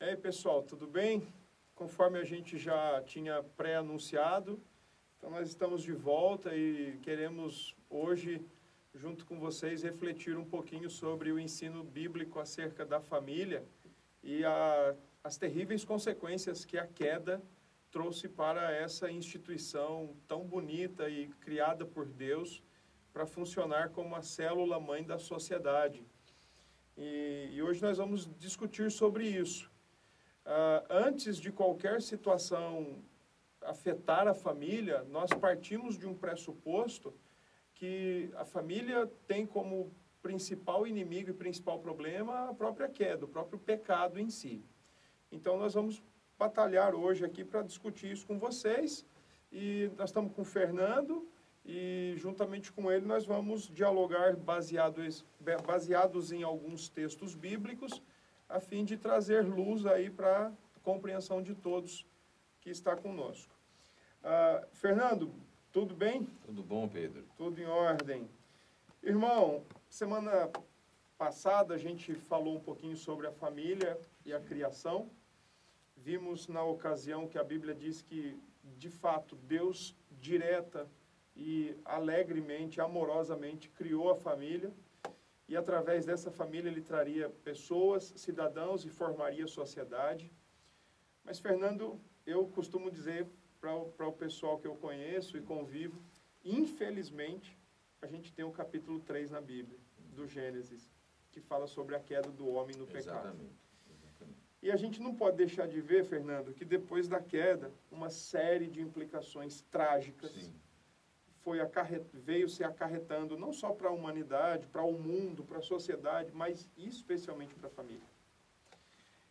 E aí, pessoal, tudo bem? Conforme a gente já tinha pré-anunciado, então nós estamos de volta e queremos hoje, junto com vocês, refletir um pouquinho sobre o ensino bíblico acerca da família e as terríveis consequências que a queda trouxe para essa instituição tão bonita e criada por Deus para funcionar como a célula-mãe da sociedade. E hoje nós vamos discutir sobre isso. Antes de qualquer situação afetar a família, nós partimos de um pressuposto que a família tem como principal inimigo e principal problema a própria queda, o próprio pecado em si. Então nós vamos batalhar hoje aqui para discutir isso com vocês, e nós estamos com o Fernando, e juntamente com ele nós vamos dialogar baseados em alguns textos bíblicos, a fim de trazer luz aí para a compreensão de todos que está conosco. Fernando, tudo bem? Tudo bom, Pedro? Tudo em ordem. Irmão, semana passada a gente falou um pouquinho sobre a família e a criação. Vimos na ocasião que a Bíblia diz que, de fato, Deus direta e alegremente, amorosamente criou a família. E através dessa família ele traria pessoas, cidadãos e formaria sociedade. Mas, Fernando, eu costumo dizer para o pessoal que eu conheço e convivo, infelizmente, a gente tem o capítulo 3 na Bíblia, do Gênesis, que fala sobre a queda do homem no pecado. Exatamente. E a gente não pode deixar de ver, Fernando, que depois da queda, uma série de implicações trágicas Sim. veio se acarretando não só para a humanidade, para o mundo, para a sociedade, mas especialmente para a família.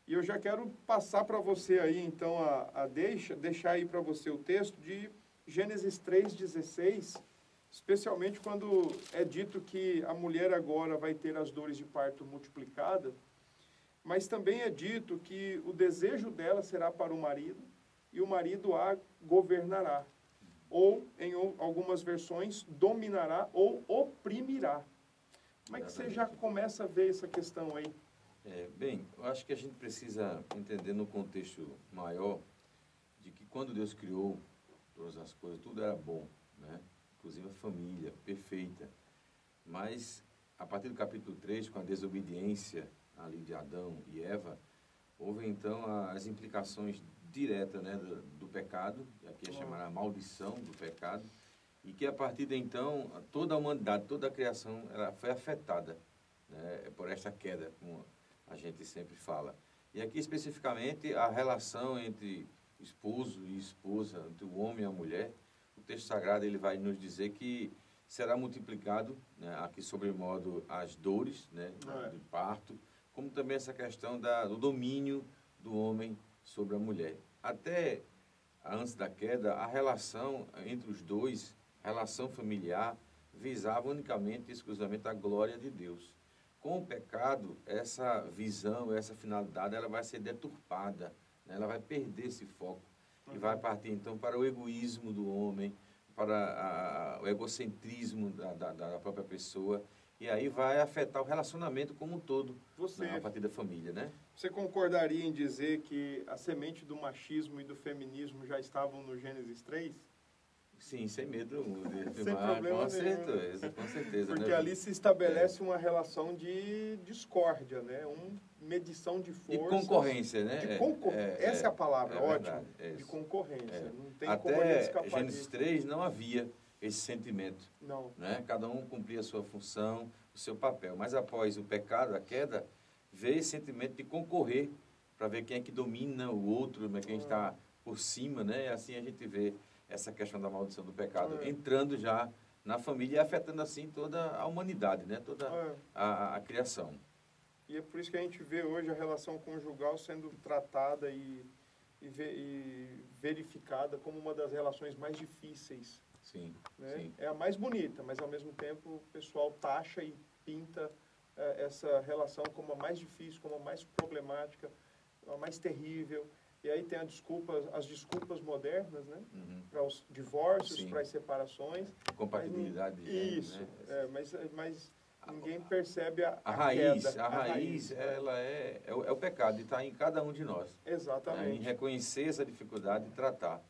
E eu já quero passar para você aí, então, deixar aí para você o texto de Gênesis 3,16, especialmente quando é dito que a mulher agora vai ter as dores de parto multiplicadas, mas também é dito que o desejo dela será para o marido e o marido a governará. Ou, em algumas versões, dominará ou oprimirá. Como é que você já começa a ver essa questão aí? Bem, eu acho que a gente precisa entender no contexto maior de que quando Deus criou todas as coisas, tudo era bom, né? Inclusive a família, perfeita. Mas, a partir do capítulo 3, com a desobediência ali de Adão e Eva, houve então as implicações diretas, né, do pecado, que aqui é chamada a maldição do pecado, e que a partir de então toda a humanidade, toda a criação, ela foi afetada, né, por esta queda, como a gente sempre fala. E aqui especificamente a relação entre esposo e esposa, entre o homem e a mulher, o texto sagrado ele vai nos dizer que será multiplicado, né, aqui sobremodo as dores, né, do parto, como também essa questão do domínio do homem sobre a mulher. Até antes da queda, a relação entre os dois, a relação familiar, visava unicamente e exclusivamente a glória de Deus. Com o pecado, essa visão, essa finalidade, ela vai ser deturpada, né? Ela vai perder esse foco e vai partir então para o egoísmo do homem, para o egocentrismo da própria pessoa. E aí vai afetar o relacionamento como um todo, a partir da família, né? Você concordaria em dizer que a semente do machismo e do feminismo já estavam no Gênesis 3? Sim, sem medo de Sem problema nenhum. Com certeza. Porque né? ali se estabelece uma relação de discórdia, né? Medição de forças. De concorrência, né? Essa é a palavra, ótimo. De concorrência. Não tem Até como a gente escapar Gênesis disso. 3 não havia esse sentimento. Não. Né? Cada um cumpria a sua função, o seu papel. Mas após o pecado, a queda, veio esse sentimento de concorrer para ver quem é que domina o outro, quem está por cima, né? E assim a gente vê essa questão da maldição do pecado entrando já na família e afetando assim toda a humanidade, né? Toda a criação. E é por isso que a gente vê hoje a relação conjugal sendo tratada e verificada como uma das relações mais difíceis. Sim, né? sim. É a mais bonita, mas ao mesmo tempo o pessoal taxa e pinta essa relação como a mais difícil, como a mais problemática, a mais terrível. E aí tem as desculpas modernas, né? Para os divórcios, para as separações. Compatibilidade. Isso, né? mas Ninguém percebe A a raiz, queda. a raiz, ela é o pecado, e está em cada um de nós. Né? Em Exatamente. reconhecer essa dificuldade e tratar.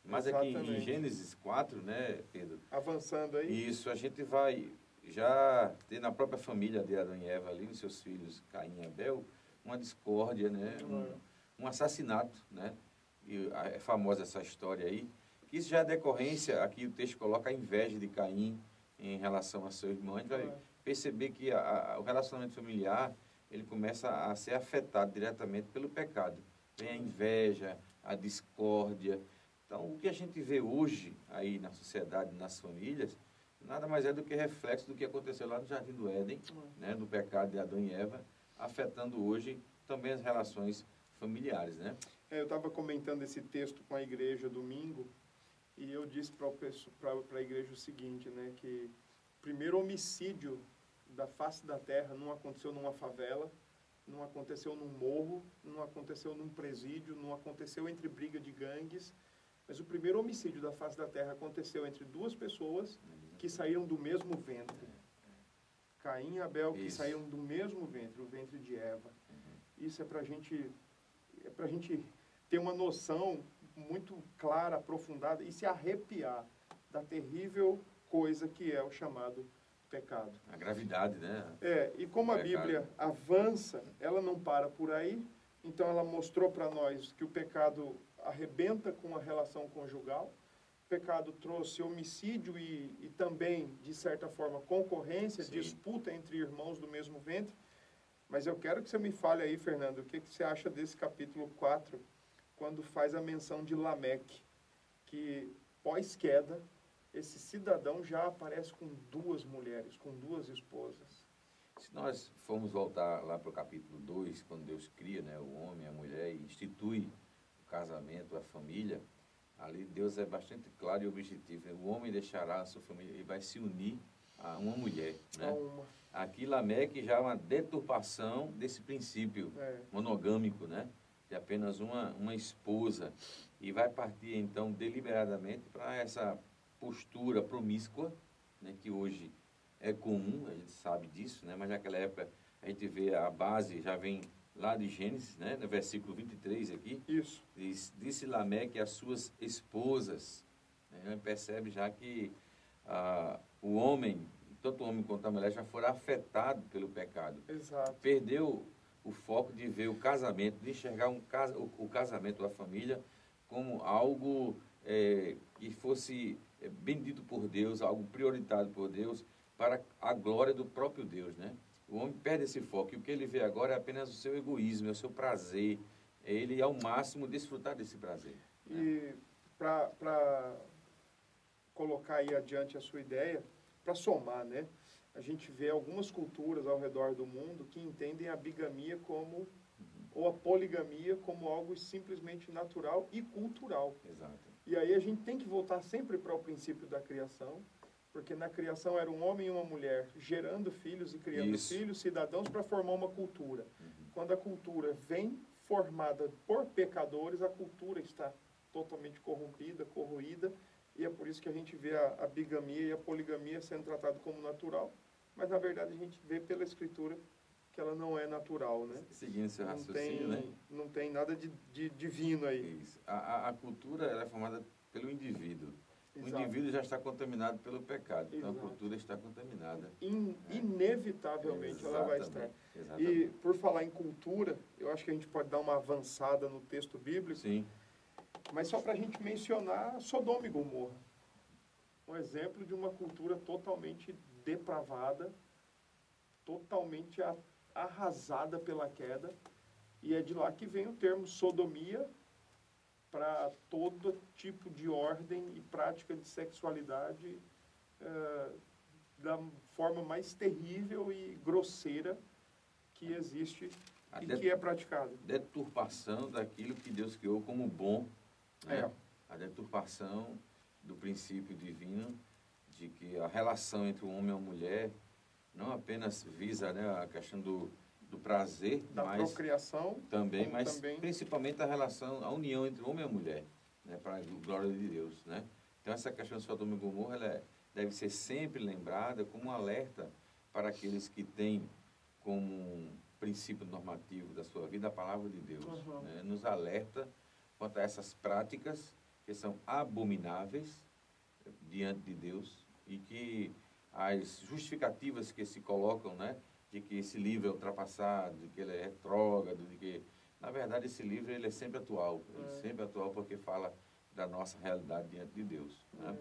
Mas aqui em Exatamente. Gênesis 4, né, Pedro? Avançando aí. Isso, a gente vai já ter na própria família de Adão e Eva ali, os seus filhos Caim e Abel, uma discórdia, né? Um assassinato, né? E é famosa essa história aí, que isso já é decorrência, aqui o texto coloca a inveja de Caim em relação a seu irmão. A gente vai perceber que o relacionamento familiar, ele começa a ser afetado diretamente pelo pecado. Vem a inveja, a discórdia. Então, o que a gente vê hoje aí na sociedade, nas famílias, nada mais é do que reflexo do que aconteceu lá no Jardim do Éden, né, do pecado de Adão e Eva, afetando hoje também as relações familiares, né? Eu estava comentando esse texto com a igreja domingo e eu disse para a igreja o seguinte, né, que o primeiro homicídio da face da terra não aconteceu numa favela, não aconteceu num morro, não aconteceu num presídio, não aconteceu entre briga de gangues, mas o primeiro homicídio da face da terra aconteceu entre duas pessoas que saíram do mesmo ventre. Caim e Abel, que saíram do mesmo ventre, o ventre de Eva. Isso é para a gente ter uma noção muito clara, aprofundada e se arrepiar da terrível coisa que é o chamado pecado. A gravidade, né? E como a Bíblia avança, ela não para por aí, então ela mostrou para nós que o pecado arrebenta com a relação conjugal, o pecado trouxe homicídio e também, de certa forma, concorrência, disputa entre irmãos do mesmo ventre. Mas eu quero que você me fale aí, Fernando, o que você acha desse capítulo 4, quando faz a menção de Lameque, que pós-queda, esse cidadão já aparece com duas mulheres, com duas esposas. Se nós formos voltar lá para o capítulo 2, quando Deus cria, né, o homem, a mulher, e institui o casamento, a família, ali Deus é bastante claro e objetivo. O homem deixará a sua família e vai se unir a uma mulher, né? Aqui Lameque já é uma deturpação desse princípio monogâmico, né? De apenas uma esposa. E vai partir, então, deliberadamente para essa postura promíscua, né? Que hoje é comum, a gente sabe disso, né? Mas naquela época a gente vê a base, já vem lá de Gênesis, né? No versículo 23 aqui. Isso. Disse Lameque às suas esposas. Né? A gente percebe já que o homem, tanto o homem quanto a mulher, já foram afetados pelo pecado. Exato. Perdeu o foco de ver o casamento, de enxergar o casamento, a família, como algo que fosse bendito por Deus, algo prioritário por Deus, para a glória do próprio Deus, né? O homem perde esse foco e o que ele vê agora é apenas o seu egoísmo, é o seu prazer, é ele ao máximo desfrutar desse prazer. Né? E para colocar aí adiante a sua ideia, para somar, né? A gente vê algumas culturas ao redor do mundo que entendem a bigamia como, ou a poligamia como algo simplesmente natural e cultural. Exato. E aí a gente tem que voltar sempre para o princípio da criação, porque na criação era um homem e uma mulher gerando filhos e criando filhos, cidadãos, para formar uma cultura. Quando a cultura vem formada por pecadores, a cultura está totalmente corrompida, corroída, e é por isso que a gente vê a bigamia e a poligamia sendo tratado como natural, mas na verdade a gente vê pela Escritura que ela não é natural, né? Seguindo seu raciocínio, né? Não tem nada de divino aí. Isso. A cultura ela é formada pelo indivíduo. Exato. O indivíduo já está contaminado pelo pecado, então Exato. a cultura está contaminada. Inevitavelmente ela vai estar. Exatamente. E por falar em cultura, eu acho que a gente pode dar uma avançada no texto bíblico. Sim. Mas só para a gente mencionar Sodoma e Gomorra. Um exemplo de uma cultura totalmente depravada, totalmente arrasada pela queda. E é de lá que vem o termo sodomia para todo tipo de ordem e prática de sexualidade da forma mais terrível e grosseira que existe e que é praticada. Deturpação daquilo que Deus criou como bom. Né? A deturpação do princípio divino de que a relação entre o homem e a mulher não apenas visa, né, a questão do prazer, da procriação, também, mas principalmente a relação, a união entre o homem e a mulher, né, para a glória de Deus, né? Então essa questão de Sodoma e Gomorra, ela deve ser sempre lembrada como um alerta para aqueles que têm como um princípio normativo da sua vida a palavra de Deus. Né? Nos alerta quanto a essas práticas que são abomináveis diante de Deus e que as justificativas que se colocam, né, de que esse livro é ultrapassado, de que ele é retrógrado, de que, na verdade, esse livro ele é sempre atual. Ele é sempre atual porque fala da nossa realidade diante de Deus. Né?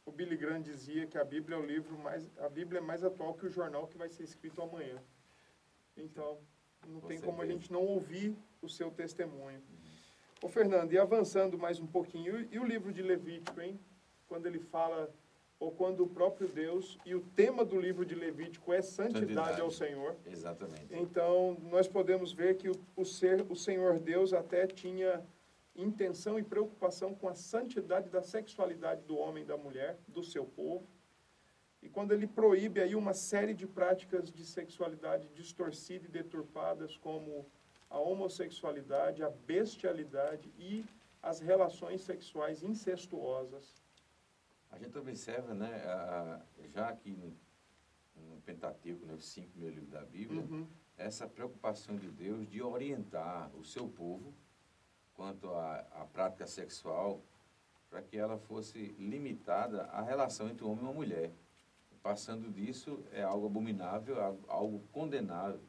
O Billy Graham dizia que a Bíblia é o livro a Bíblia é mais atual que o jornal que vai ser escrito amanhã. Então, não tem como a gente não ouvir o seu testemunho. Ô, Fernando, e avançando mais um pouquinho, e o livro de Levítico, hein? Quando ele fala, ou quando o próprio Deus, e o tema do livro de Levítico é santidade ao Senhor. Exatamente. Então, nós podemos ver que o Senhor Deus até tinha intenção e preocupação com a santidade da sexualidade do homem e da mulher, do seu povo. E quando ele proíbe aí uma série de práticas de sexualidade distorcida e deturpadas, como a homossexualidade, a bestialidade e as relações sexuais incestuosas. A gente observa, né, já aqui no Pentateuco, né, os 5 primeiros livros da Bíblia, essa preocupação de Deus de orientar o seu povo quanto à prática sexual, para que ela fosse limitada à relação entre o homem e uma mulher. Passando disso, é algo abominável, algo condenável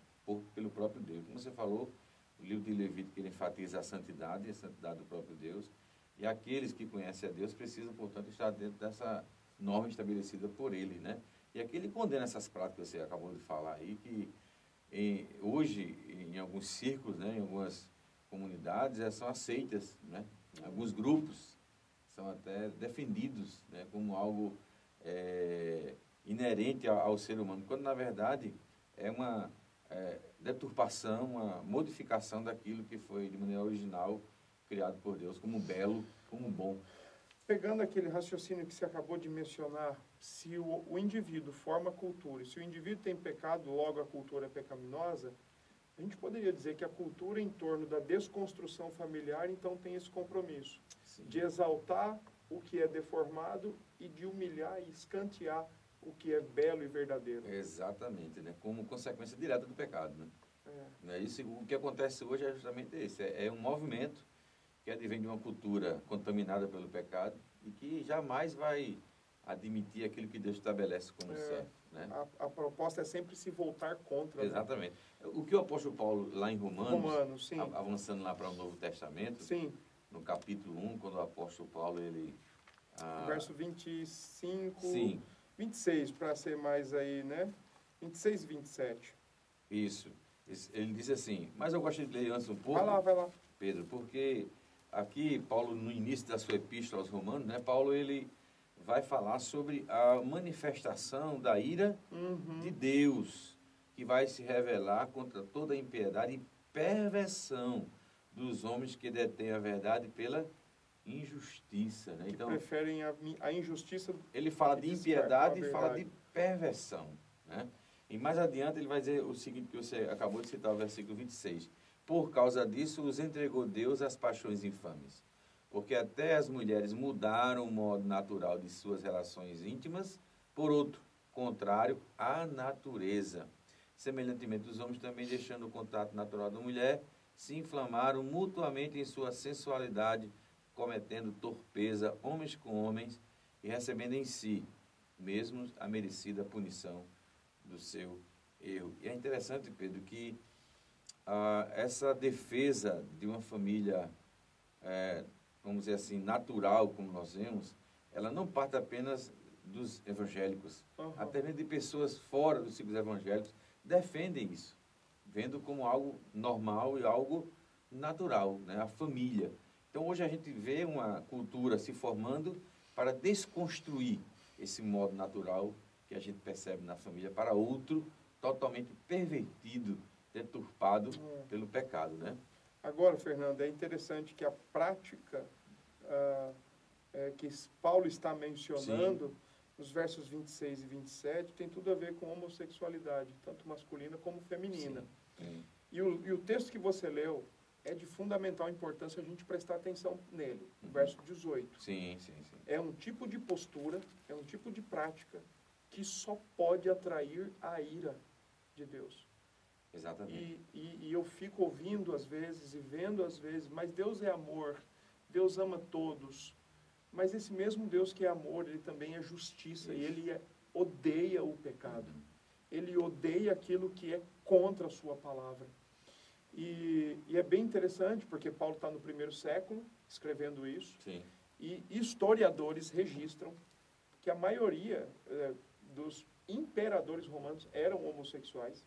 pelo próprio Deus. Como você falou, o livro de Levítico ele enfatiza a santidade do próprio Deus. E aqueles que conhecem a Deus precisam, portanto, estar dentro dessa norma estabelecida por Ele, né? E aqui ele condena essas práticas que você acabou de falar aí, que hoje, em alguns círculos, né, em algumas comunidades, são aceitas, né? Alguns grupos são até defendidos, né, como algo inerente ao ser humano, quando, na verdade, é uma deturpação, uma modificação daquilo que foi, de maneira original, criado por Deus como belo, como bom. Pegando aquele raciocínio que você acabou de mencionar, se o indivíduo forma a cultura, se o indivíduo tem pecado, logo a cultura é pecaminosa, a gente poderia dizer que a cultura em torno da desconstrução familiar, então, tem esse compromisso. Sim. De exaltar o que é deformado e de humilhar e escantear o que é belo e verdadeiro. Exatamente, né? Como consequência direta do pecado, né? Isso, o que acontece hoje é justamente esse, é um movimento que advém de uma cultura contaminada pelo pecado e que jamais vai admitir aquilo que Deus estabelece como certo. Né? A proposta é sempre se voltar contra. Exatamente. Né? O que o apóstolo Paulo, lá em Romanos sim. Avançando lá para o Novo Testamento, sim. No capítulo 1, quando o apóstolo Paulo, ele... verso 25, sim. 26, para ser mais aí, né? 26 e 27. Isso. Ele diz assim, mas eu gosto de ler antes um pouco. Vai lá. Pedro, porque aqui, Paulo, no início da sua epístola aos Romanos, né, Paulo, ele vai falar sobre a manifestação da ira de Deus, que vai se revelar contra toda a impiedade e perversão dos homens que detêm a verdade pela injustiça. Né? Então, preferem a injustiça. Ele fala de impiedade e fala de perversão. Né? E mais adiante ele vai dizer o seguinte, que você acabou de citar, o versículo 26. Por causa disso, os entregou Deus às paixões infames, porque até as mulheres mudaram o modo natural de suas relações íntimas por outro, contrário à natureza. Semelhantemente, os homens também, deixando o contato natural da mulher, se inflamaram mutuamente em sua sensualidade, cometendo torpeza, homens com homens, e recebendo em si mesmos a merecida punição do seu erro. E é interessante, Pedro, que essa defesa de uma família, vamos dizer assim, natural, como nós vemos, ela não parte apenas dos evangélicos. Até mesmo de pessoas fora dos ciclos evangélicos defendem isso, vendo como algo normal e algo natural, né? A família. Então, hoje a gente vê uma cultura se formando para desconstruir esse modo natural que a gente percebe na família para outro totalmente pervertido, deturpado pelo pecado, né? Agora, Fernando, é interessante que a prática que Paulo está mencionando, sim, nos versos 26 e 27, tem tudo a ver com homossexualidade, tanto masculina como feminina. Sim. E o texto que você leu é de fundamental importância a gente prestar atenção nele, verso 18. Sim. É um tipo de postura, é um tipo de prática que só pode atrair a ira de Deus. Exatamente. E eu fico ouvindo às vezes e vendo às vezes, mas Deus é amor, Deus ama todos. Mas esse mesmo Deus que é amor, Ele também é justiça. Isso. E Ele odeia o pecado. Uhum. Ele odeia aquilo que é contra a sua palavra. E é bem interessante, porque Paulo está no 1º século, escrevendo isso. Sim. E historiadores registram que a maioria dos imperadores romanos eram homossexuais,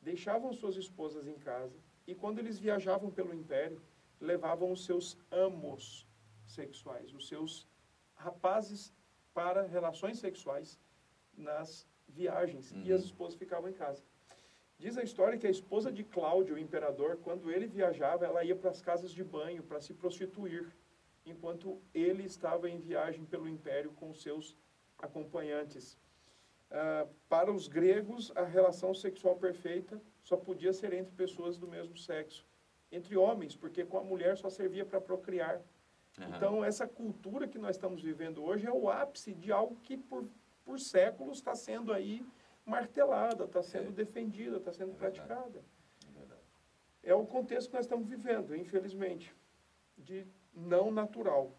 deixavam suas esposas em casa, e quando eles viajavam pelo império, levavam os seus amos sexuais, os seus rapazes para relações sexuais nas viagens, e as esposas ficavam em casa. Diz a história que a esposa de Cláudio, o imperador, quando ele viajava, ela ia para as casas de banho para se prostituir, enquanto ele estava em viagem pelo império com seus acompanhantes. Para os gregos, a relação sexual perfeita só podia ser entre pessoas do mesmo sexo, entre homens, porque com a mulher só servia para procriar. Uhum. Então, essa cultura que nós estamos vivendo hoje é o ápice de algo que por séculos está sendo aí martelada, está sendo defendida, está sendo praticada. É o contexto que nós estamos vivendo, infelizmente, de não natural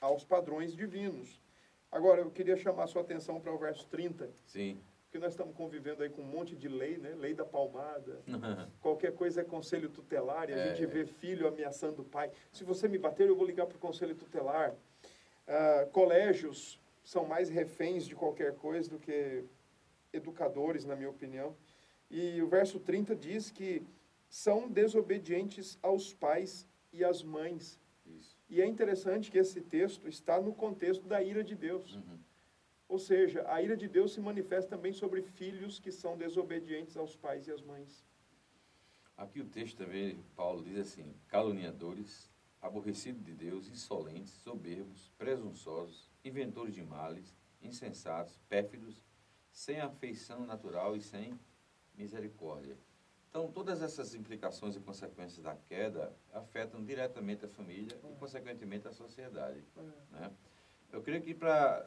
aos padrões divinos. Agora, eu queria chamar a sua atenção para o verso 30. Sim. Porque nós estamos convivendo aí com um monte de lei, né? Lei da palmada. Qualquer coisa é conselho tutelar, e a gente vê filho ameaçando o pai. Se você me bater, eu vou ligar para o conselho tutelar. Colégios são mais reféns de qualquer coisa do que educadores, na minha opinião. E o verso 30 diz que são desobedientes aos pais e às mães. Isso. E é interessante que esse texto está no contexto da ira de Deus. Uhum. Ou seja, a ira de Deus se manifesta também sobre filhos que são desobedientes aos pais e às mães. Aqui o texto também, Paulo diz assim: caluniadores, aborrecidos de Deus, insolentes, soberbos, presunçosos, inventores de males, insensatos, pérfidos, sem afeição natural e sem misericórdia. Então, todas essas implicações e consequências da queda afetam diretamente a família e, consequentemente, a sociedade. Né? Eu creio que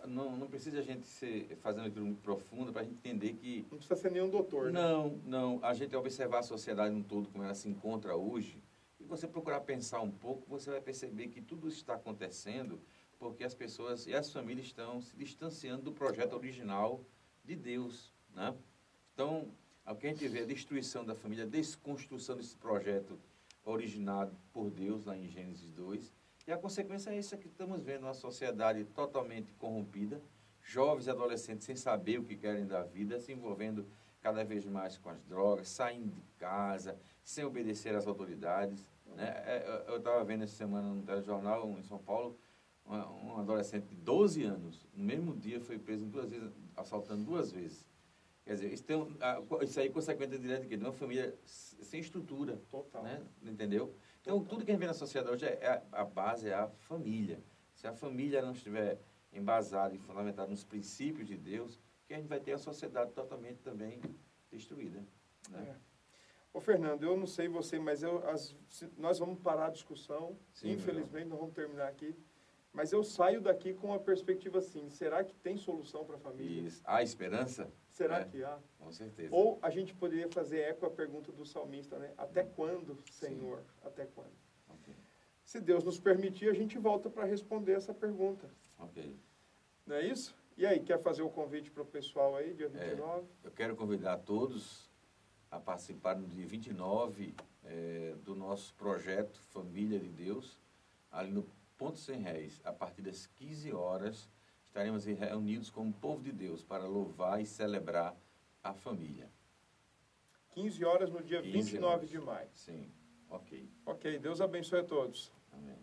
não precisa a gente fazer uma leitura muito profunda para a gente entender que... Não precisa ser nenhum doutor. Não. A gente observar a sociedade no todo, como ela se encontra hoje, e você procurar pensar um pouco, você vai perceber que tudo isso está acontecendo porque as pessoas e as famílias estão se distanciando do projeto original de Deus. Né? Então, o que a gente vê é a destruição da família, a desconstrução desse projeto originado por Deus, lá em Gênesis 2, e a consequência é isso que estamos vendo, uma sociedade totalmente corrompida, jovens e adolescentes sem saber o que querem da vida, se envolvendo cada vez mais com as drogas, saindo de casa, sem obedecer às autoridades. Né? Eu estava vendo essa semana no telejornal, em São Paulo, um adolescente de 12 anos, no mesmo dia foi preso 2 vezes, assaltando 2 vezes. Quer dizer, isso aí é consequência direta de uma família sem estrutura. Total. Né? Entendeu? Então, tudo que a gente vê na sociedade hoje, a base é a família. Se a família não estiver embasada e fundamentada nos princípios de Deus, que a gente vai ter a sociedade totalmente também destruída. Né? Ô, Fernando, eu não sei você, mas nós vamos parar a discussão. Sim, infelizmente, nós vamos terminar aqui. Mas eu saio daqui com uma perspectiva assim, será que tem solução para a família? Isso. Há esperança? Será que há? Com certeza. Ou a gente poderia fazer eco à pergunta do salmista, né? Até quando, Senhor? Sim. Até quando? Okay. Se Deus nos permitir, a gente volta para responder essa pergunta. Ok. Não é isso? E aí, quer fazer o convite para o pessoal aí, dia 29? Eu quero convidar todos a participar no dia 29 do nosso projeto Família de Deus, ali no Ponto Sem Réis, a partir das 15 horas, estaremos reunidos como povo de Deus para louvar e celebrar a família. 15 horas no dia 29 de maio. Sim, ok. Ok, Deus abençoe a todos. Amém.